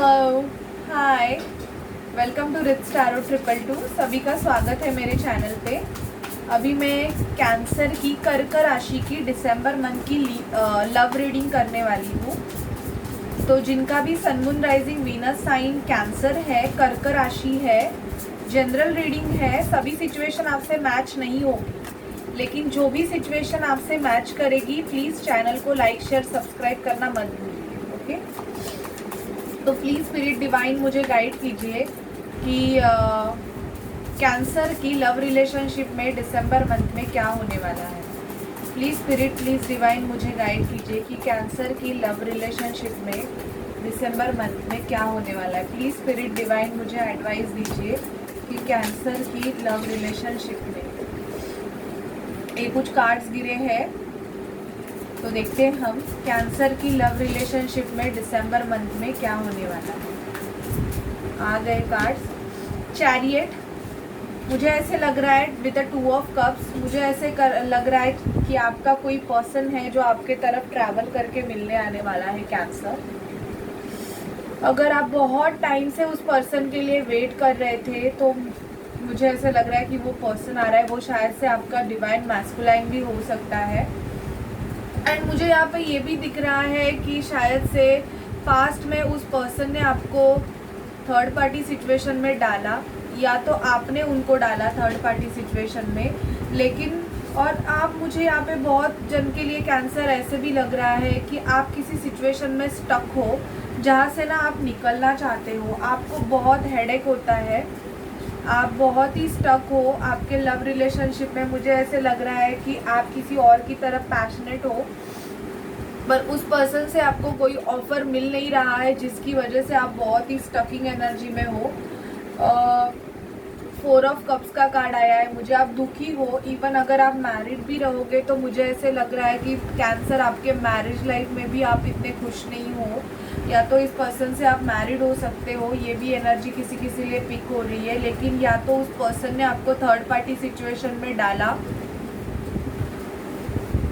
Hello, hi, welcome to rich tarot 222। सभी का स्वागत है मेरे चैनल पे। अभी मैं कैंसर की कर्क राशि की दिसंबर मंथ की लव रीडिंग करने वाली हूँ। तो जिनका भी sun moon rising Venus sign cancer है, कर्क राशि है, जनरल रीडिंग है। सभी सिचुएशन आपसे मैच नहीं होगी, लेकिन जो भी सिचुएशन आपसे मैच करेगी प्लीज़ चैनल को लाइक शेयर सब्सक्राइब करना मत भूलिए। ओके, तो प्लीज़ स्पिरिट डिवाइन मुझे गाइड कीजिए कि कैंसर की लव रिलेशनशिप में दिसंबर मंथ में क्या होने वाला है। प्लीज़ स्पिरिट, प्लीज़ डिवाइन मुझे गाइड कीजिए कि कैंसर की लव रिलेशनशिप में दिसंबर मंथ में क्या होने वाला है। प्लीज़ स्पिरिट डिवाइन मुझे एडवाइस दीजिए कि कैंसर की लव रिलेशनशिप में। ये कुछ कार्ड्स गिरे हैं, तो देखते हैं हम कैंसर की लव रिलेशनशिप में दिसंबर मंथ में क्या होने वाला है। आ गए कार्ड्स। चैरियट, मुझे ऐसे लग रहा है विद द 2 ऑफ कप्स, मुझे ऐसे लग रहा है कि आपका कोई पर्सन है जो आपके तरफ ट्रैवल करके मिलने आने वाला है। कैंसर, अगर आप बहुत टाइम से उस पर्सन के लिए वेट कर रहे थे तो मुझे ऐसे लग रहा है कि वो पर्सन आ रहा है। वो शायद से आपका डिवाइन मैस्कुलाइन भी हो सकता है। एंड मुझे यहाँ पे ये भी दिख रहा है कि शायद से पास्ट में उस पर्सन ने आपको थर्ड पार्टी सिचुएशन में डाला, या तो आपने उनको डाला थर्ड पार्टी सिचुएशन में। लेकिन और आप, मुझे यहाँ पे बहुत जन के लिए कैंसर ऐसे भी लग रहा है कि आप किसी सिचुएशन में स्टक हो जहाँ से ना आप निकलना चाहते हो। आपको बहुत हेडेक होता है, आप बहुत ही स्टक हो आपके लव रिलेशनशिप में। मुझे ऐसे लग रहा है कि आप किसी और की तरफ पैशनेट हो, पर उस पर्सन से आपको कोई ऑफर मिल नहीं रहा है, जिसकी वजह से आप बहुत ही स्टकिंग एनर्जी में हो। 4 ऑफ कप्स का कार्ड आया है। मुझे आप दुखी हो। इवन अगर आप मैरिड भी रहोगे तो मुझे ऐसे लग रहा है कि कैंसर आपके मैरिज लाइफ में भी आप इतने खुश नहीं हो, या तो इस पर्सन से आप मैरिड हो सकते हो। ये भी एनर्जी किसी किसी लिए पिक हो रही है। लेकिन या तो उस पर्सन ने आपको थर्ड पार्टी सिचुएशन में डाला।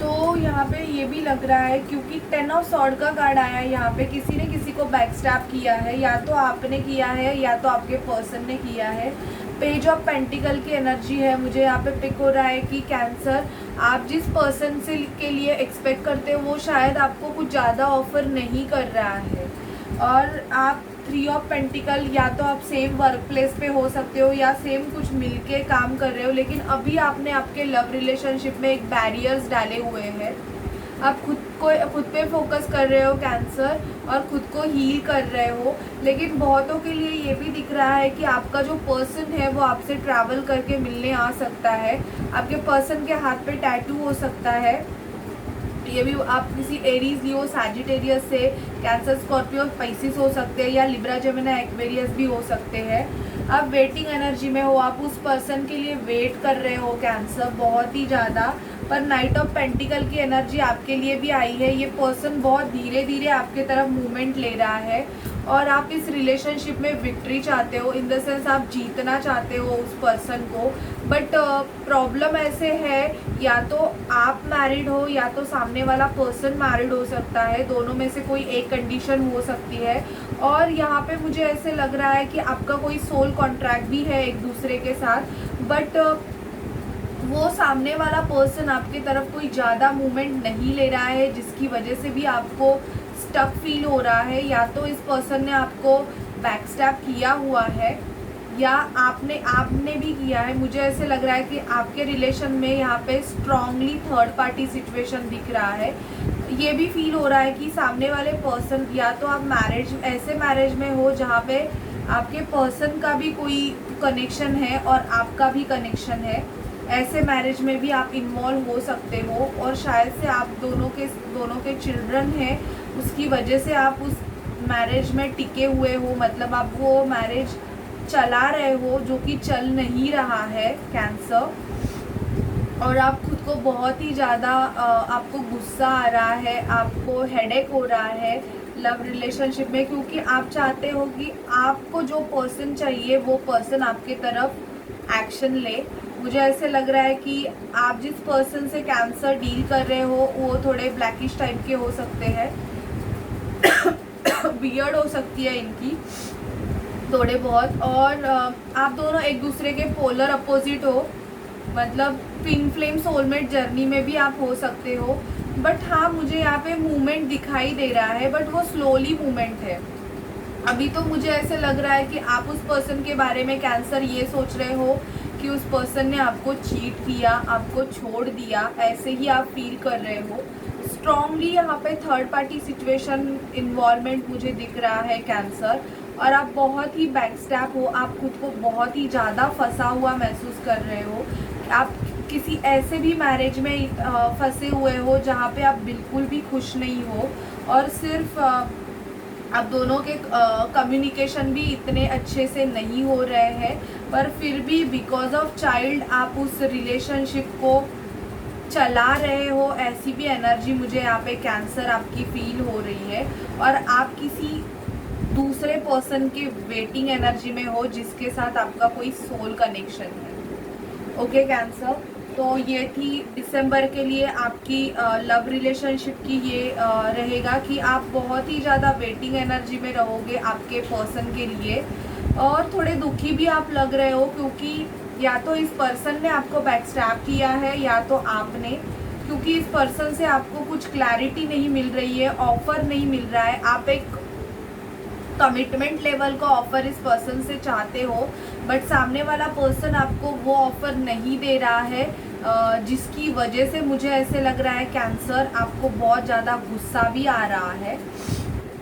तो यहाँ पे ये भी लग रहा है, क्योंकि 10 ऑफ सॉर्ड का कार्ड आया है यहाँ पे, किसी ने किसी को बैकस्टैप किया है, या तो आपने किया है या तो आपके पर्सन ने किया है। पेज ऑफ पेंटिकल की एनर्जी है। मुझे यहाँ पे पिक हो रहा है कि कैंसर, आप जिस पर्सन से के लिए एक्सपेक्ट करते हो वो शायद आपको कुछ ज़्यादा ऑफर नहीं कर रहा है। और आप 3 ऑफ पेंटिकल, या तो आप सेम वर्क प्लेस पे हो सकते हो या सेम कुछ मिलके काम कर रहे हो, लेकिन अभी आपने आपके लव रिलेशनशिप में एक बैरियर्स डाले हुए हैं। आप खुद पे फोकस कर रहे हो कैंसर, और खुद को हील कर रहे हो। लेकिन बहुतों के लिए ये भी दिख रहा है कि आपका जो पर्सन है वो आपसे ट्रैवल करके मिलने आ सकता है। आपके पर्सन के हाथ पे टैटू हो सकता है। ये भी आप किसी एरीज, लियो, सैजिटेरियस से, कैंसर, स्कॉर्पियो, स्पाइसिस हो सकते हैं, या लिब्रा, जेमिनी, एक्वेरियस भी हो सकते हैं। आप वेटिंग एनर्जी में हो, आप उस पर्सन के लिए वेट कर रहे हो कैंसर बहुत ही ज़्यादा। पर नाइट ऑफ पेंटिकल की एनर्जी आपके लिए भी आई है। ये पर्सन बहुत धीरे धीरे आपके तरफ मूवमेंट ले रहा है, और आप इस रिलेशनशिप में विक्ट्री चाहते हो। इन द सेंस आप जीतना चाहते हो उस पर्सन को। बट प्रॉब्लम ऐसे है, या तो आप मैरिड हो या तो सामने वाला पर्सन मैरिड हो सकता है। दोनों में से कोई एक कंडीशन हो सकती है। और यहाँ पे मुझे ऐसे लग रहा है कि आपका कोई सोल कॉन्ट्रैक्ट भी है एक दूसरे के साथ। बट वो सामने वाला पर्सन आपकी तरफ कोई ज़्यादा मूवमेंट नहीं ले रहा है, जिसकी वजह से भी आपको स्टक फील हो रहा है। या तो इस पर्सन ने आपको बैकस्टैप किया हुआ है, या आपने भी किया है। मुझे ऐसे लग रहा है कि आपके रिलेशन में यहाँ पे स्ट्रांगली थर्ड पार्टी सिचुएशन दिख रहा है। ये भी फील हो रहा है कि सामने वाले पर्सन, या तो आप ऐसे मैरिज में हो जहाँ पे आपके पर्सन का भी कोई कनेक्शन है और आपका भी कनेक्शन है। ऐसे मैरिज में भी आप इन्वॉल्व हो सकते हो, और शायद से आप दोनों के चिल्ड्रन हैं, उसकी वजह से आप उस मैरिज में टिके हुए हो। मतलब आप वो मैरिज चला रहे हो जो कि चल नहीं रहा है कैंसर। और आप खुद को बहुत ही ज़्यादा, आपको गुस्सा आ रहा है, आपको हेडेक हो रहा है लव रिलेशनशिप में, क्योंकि आप चाहते हो कि आपको जो पर्सन चाहिए वो पर्सन आपके तरफ एक्शन ले। मुझे ऐसे लग रहा है कि आप जिस पर्सन से कैंसर डील कर रहे हो वो थोड़े ब्लैकिश टाइप के हो सकते हैं। बियर्ड हो सकती है इनकी थोड़े बहुत, और आप दोनों एक दूसरे के पोलर अपोजिट हो, मतलब ट्विन फ्लेम सोलमेट जर्नी में भी आप हो सकते हो। बट हाँ, मुझे यहाँ पे मूवमेंट दिखाई दे रहा है, बट वो स्लोली मूवमेंट है। अभी तो मुझे ऐसे लग रहा है कि आप उस पर्सन के बारे में कैंसर ये सोच रहे हो कि उस पर्सन ने आपको चीट किया, आपको छोड़ दिया, ऐसे ही आप फील कर रहे हो। स्ट्रॉन्गली यहाँ पे थर्ड पार्टी सिचुएशन इन्वॉल्वमेंट मुझे दिख रहा है कैंसर, और आप बहुत ही बैकस्टैप हो, आप खुद को बहुत ही ज़्यादा फंसा हुआ महसूस कर रहे हो। आप किसी ऐसे भी मैरिज में फंसे हुए हो जहाँ पे आप बिल्कुल भी खुश नहीं हो, और सिर्फ आप दोनों के कम्युनिकेशन भी इतने अच्छे से नहीं हो रहे हैं, पर फिर भी बिकॉज ऑफ चाइल्ड आप उस रिलेशनशिप को चला रहे हो। ऐसी भी एनर्जी मुझे यहाँ पे कैंसर आपकी फील हो रही है, और आप किसी दूसरे पर्सन के वेटिंग एनर्जी में हो जिसके साथ आपका कोई सोल कनेक्शन है। ओके कैंसर, तो ये थी दिसंबर के लिए आपकी लव रिलेशनशिप की ये रहेगा कि आप बहुत ही ज़्यादा वेटिंग एनर्जी में रहोगे आपके पर्सन के लिए, और थोड़े दुखी भी आप लग रहे हो, क्योंकि या तो इस पर्सन ने आपको बैकस्टैप किया है या तो आपने, क्योंकि इस पर्सन से आपको कुछ क्लैरिटी नहीं मिल रही है, ऑफर नहीं मिल रहा है। आप एक कमिटमेंट लेवल का ऑफर इस पर्सन से चाहते हो, बट सामने वाला पर्सन आपको वो ऑफर नहीं दे रहा है, जिसकी वजह से मुझे ऐसे लग रहा है कैंसर आपको बहुत ज़्यादा गुस्सा भी आ रहा है,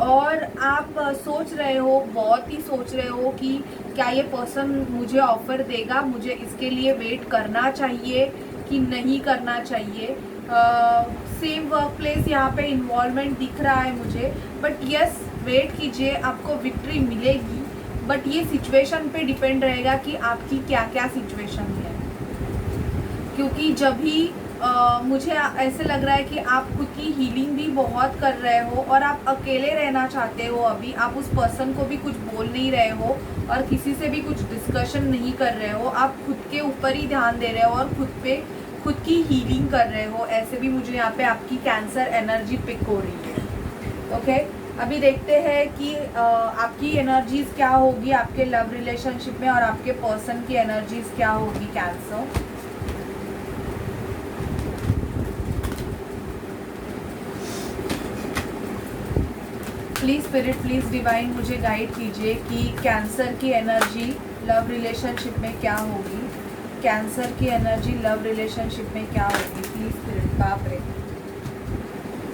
और आप सोच रहे हो, बहुत ही सोच रहे हो कि क्या ये पर्सन मुझे ऑफर देगा, मुझे इसके लिए वेट करना चाहिए कि नहीं करना चाहिए। सेम वर्क प्लेस यहाँ पे इन्वॉल्वमेंट दिख रहा है मुझे, बट यस वेट कीजिए, आपको विक्ट्री मिलेगी, बट ये सिचुएशन पे डिपेंड रहेगा कि आपकी क्या क्या सिचुएशन है, क्योंकि जब भी मुझे ऐसे लग रहा है कि आप खुद की हीलिंग भी बहुत कर रहे हो, और आप अकेले रहना चाहते हो। अभी आप उस पर्सन को भी कुछ बोल नहीं रहे हो, और किसी से भी कुछ डिस्कशन नहीं कर रहे हो, आप खुद के ऊपर ही ध्यान दे रहे हो और खुद की हीलिंग कर रहे हो। ऐसे भी मुझे यहाँ पे आपकी कैंसर एनर्जी पिक हो रही है। ओके, अभी देखते हैं कि आपकी एनर्जीज क्या होगी आपके लव रिलेशनशिप में, और आपके पर्सन की एनर्जीज क्या होगी cancer. Please spirit, please divine मुझे गाइड कीजिए कि कैंसर की एनर्जी लव रिलेशनशिप में क्या होगी, कैंसर की एनर्जी लव रिलेशनशिप में क्या होगी। प्लीज़ स्पिरिट, बाप रे,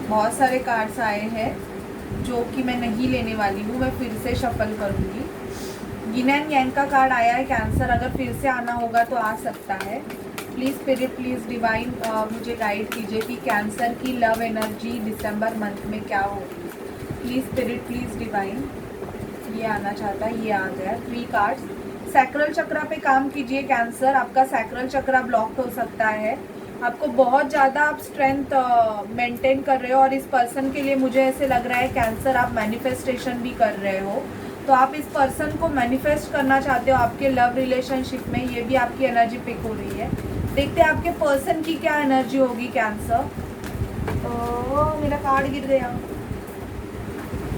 बहुत सारे कार्ड्स आए हैं जो कि मैं नहीं लेने वाली हूँ, मैं फिर से शफल करूँगी। यिन एंड यांग का कार्ड आया है कैंसर, अगर फिर से आना होगा तो आ सकता है। प्लीज़ स्पिरिट, प्लीज़ डिवाइन मुझे गाइड कीजिए कि कैंसर की लव एनर्जी दिसंबर मंथ में क्या होगी। प्लीज़ स्पिरिट, प्लीज़ डिवाइन, ये आना चाहता है, ये आ गया 3 कार्ड्स। सैक्रल चक्रा पे काम कीजिए कैंसर, आपका सैक्रल चक्रा ब्लॉक हो सकता है, आपको बहुत ज़्यादा आप स्ट्रेंथ मेंटेन कर रहे हो, और इस पर्सन के लिए मुझे ऐसे लग रहा है कैंसर आप मैनिफेस्टेशन भी कर रहे हो, तो आप इस पर्सन को मैनिफेस्ट करना चाहते हो आपके लव रिलेशनशिप में। ये भी आपकी एनर्जी पिक हो रही है। देखते हैं आपके पर्सन की क्या एनर्जी होगी कैंसर। मेरा कार्ड गिर गया,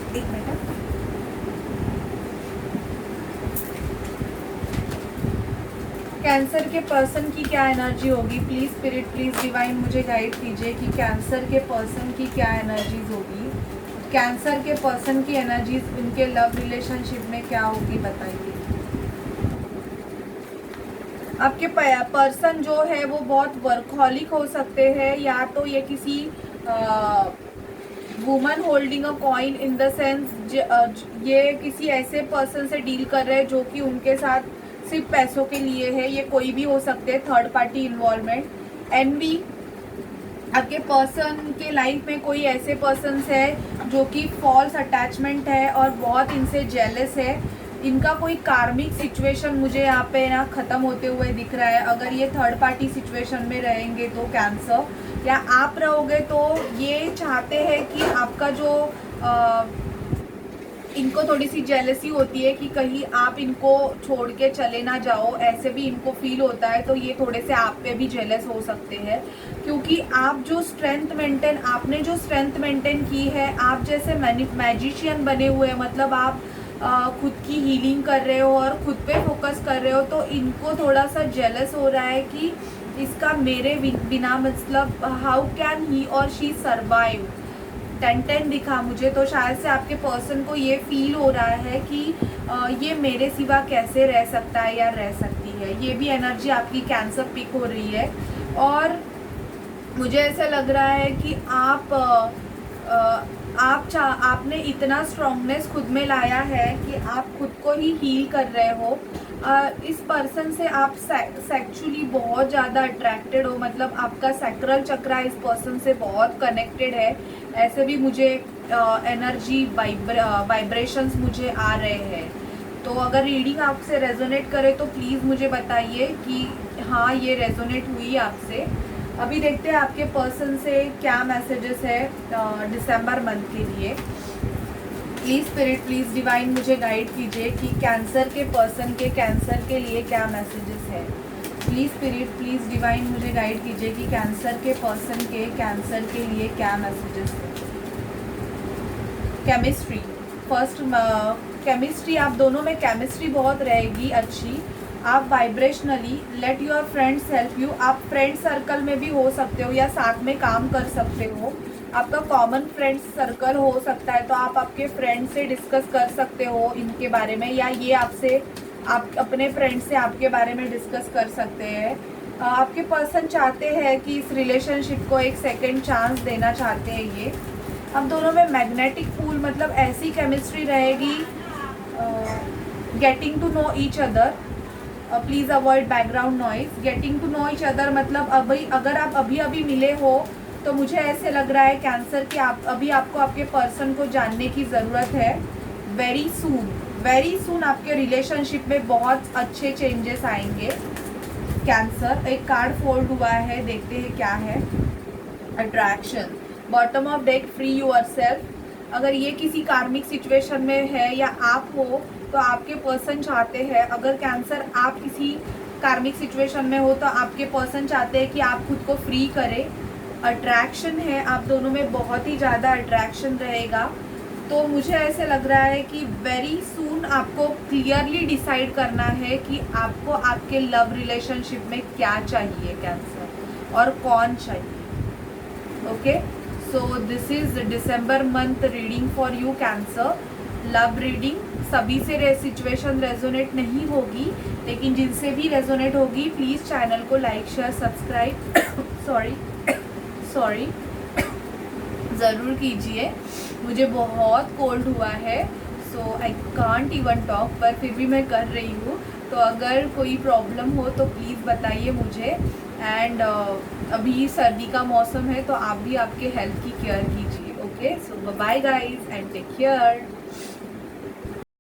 एक मिनट। कैंसर के पर्सन की क्या एनर्जी होगी। प्लीज़ स्पिरिट, प्लीज़ डिवाइन मुझे गाइड कीजिए कि कैंसर के पर्सन की क्या एनर्जीज होगी, कैंसर के पर्सन की एनर्जीज उनके लव रिलेशनशिप में क्या होगी, बताइए। आपके पर्सन जो है वो बहुत वर्कहॉलिक हो सकते हैं, या तो ये किसी woman holding a coin, in the sense ये किसी ऐसे पर्सन से डील कर रहे हैं जो कि उनके साथ सिर्फ पैसों के लिए है। ये कोई भी हो सकते हैं, थर्ड पार्टी इन्वॉल्वमेंट। एनवी, आपके पर्सन के लाइफ में कोई ऐसे पर्सन्स है जो कि फॉल्स अटैचमेंट है और बहुत इनसे जेलस है। इनका कोई कार्मिक सिचुएशन मुझे यहाँ पे ना ख़त्म होते हुए दिख रहा है। अगर ये थर्ड पार्टी सिचुएशन में रहेंगे तो कैंसर, या आप रहोगे तो ये चाहते हैं कि आपका जो इनको थोड़ी सी जेलसी होती है कि कहीं आप इनको छोड़ के चले ना जाओ, ऐसे भी इनको फील होता है। तो ये थोड़े से आप पे भी जेलस हो सकते हैं, क्योंकि आपने जो स्ट्रेंथ मेंटेन की है, आप जैसे मैजिशियन बने हुए हैं, मतलब आप खुद की हीलिंग कर रहे हो और खुद पे फोकस कर रहे हो। तो इनको थोड़ा सा जेलस हो रहा है कि इसका मेरे बिना मतलब हाउ कैन ही और शी सर्वाइव। 10-10 दिखा मुझे, तो शायद से आपके पर्सन को ये फील हो रहा है कि ये मेरे सिवा कैसे रह सकता है या रह सकती है। ये भी एनर्जी आपकी कैंसर पिक हो रही है। और मुझे ऐसा लग रहा है कि आपने इतना स्ट्रॉन्गनेस खुद में लाया है कि आप खुद को ही हील कर रहे हो। इस पर्सन से आप सेक्चुअली बहुत ज़्यादा अट्रैक्टेड हो, मतलब आपका सैक्रल चक्रा इस पर्सन से बहुत कनेक्टेड है। ऐसे भी मुझे एनर्जी वाइब्रेशंस मुझे आ रहे हैं। तो अगर रीडिंग आपसे रेजोनेट करे तो प्लीज़ मुझे बताइए कि हाँ ये रेजोनेट हुई आपसे। अभी देखते हैं आपके पर्सन से क्या मैसेजेस है दिसंबर मंथ के लिए। प्लीज़ स्पिरिट, प्लीज़ डिवाइन मुझे गाइड कीजिए कि कैंसर के पर्सन के कैंसर के लिए क्या मैसेजेस है। प्लीज़ स्पिरिट, प्लीज़ डिवाइन मुझे गाइड कीजिए कि कैंसर के पर्सन के कैंसर के लिए क्या मैसेजेस है। केमिस्ट्री फर्स्ट, केमिस्ट्री आप दोनों में केमिस्ट्री बहुत रहेगी अच्छी। आप vibrationally let your friends help you, आप फ्रेंड सर्कल में भी हो सकते हो या साथ में काम कर सकते हो। आपका कॉमन फ्रेंड्स सर्कल हो सकता है, तो आप आपके फ्रेंड से डिस्कस कर सकते हो इनके बारे में, या ये आपसे आप अपने फ्रेंड से आपके बारे में डिस्कस कर सकते हैं। आपके पर्सन चाहते हैं कि इस रिलेशनशिप को एक सेकेंड चांस देना चाहते हैं ये। अब दोनों में मैग्नेटिक पूल, मतलब ऐसी केमिस्ट्री रहेगी। Getting to know each other, please avoid background noise. Getting to know each other मतलब अगर आप अभी मिले हो तो मुझे ऐसे लग रहा है कैंसर कि आपको आपके पर्सन को जानने की ज़रूरत है। वेरी सून आपके रिलेशनशिप में बहुत अच्छे चेंजेस आएंगे। कैंसर, एक कार्ड फोल्ड हुआ है, देखते हैं क्या है। Attraction, bottom of deck, free yourself. अगर ये किसी कार्मिक सिचुएशन में है या आप हो तो आपके पर्सन चाहते हैं, अगर कैंसर आप किसी कार्मिक सिचुएशन में हो तो आपके पर्सन चाहते हैं कि आप खुद को फ्री करें। अट्रैक्शन है, आप दोनों में बहुत ही ज़्यादा अट्रैक्शन रहेगा। तो मुझे ऐसे लग रहा है कि वेरी सून आपको क्लियरली डिसाइड करना है कि आपको आपके लव रिलेशनशिप में क्या चाहिए कैंसर, और कौन चाहिए। Okay, so this is December month reading for you cancer. Love reading सभी से सिचुएशन रेजोनेट नहीं होगी, लेकिन जिनसे भी रेजोनेट होगी प्लीज़ चैनल को लाइक शेयर सब्सक्राइब सॉरी ज़रूर कीजिए। मुझे बहुत कोल्ड हुआ है, सो आई कांट इवन टॉक, पर फिर भी मैं कर रही हूँ। तो अगर कोई प्रॉब्लम हो तो प्लीज़ बताइए मुझे। एंड अभी सर्दी का मौसम है तो आप भी आपके हेल्थ की केयर कीजिए। Okay, so bye guys and take care.